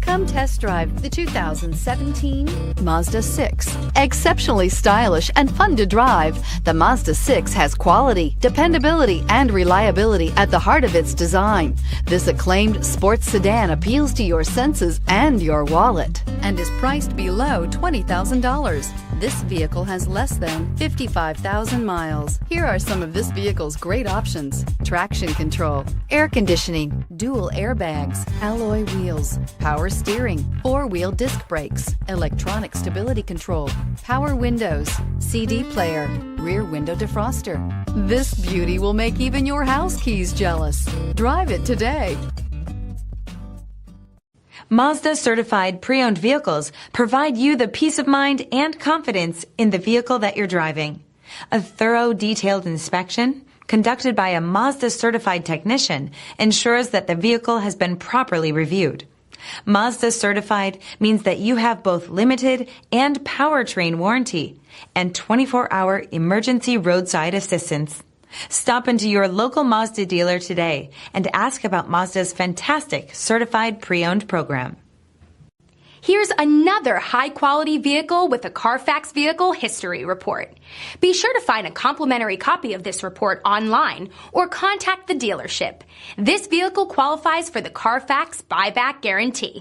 Come test drive the 2017 Mazda 6. Exceptionally stylish and fun to drive, the Mazda 6 has quality, dependability, and reliability at the heart of its design. This acclaimed sports sedan appeals to your senses and your wallet and is priced below $20,000. This vehicle has less than 55,000 miles. Here are some of this vehicle's great options: traction control, air conditioning, dual airbags, alloy wheels, power steering, four-wheel disc brakes, electronic stability control, power windows, CD player, rear window defroster. This beauty will make even your house keys jealous. Drive it today. Mazda certified pre-owned vehicles provide you the peace of mind and confidence in the vehicle that you're driving. A thorough, detailed inspection conducted by a Mazda certified technician ensures that the vehicle has been properly reviewed. Mazda certified means that you have both limited and powertrain warranty and 24-hour emergency roadside assistance. Stop into your local Mazda dealer today and ask about Mazda's fantastic certified pre-owned program. Here's another high-quality vehicle with a CARFAX Vehicle History Report. Be sure to find a complimentary copy of this report online or contact the dealership. This vehicle qualifies for the CARFAX Buyback Guarantee.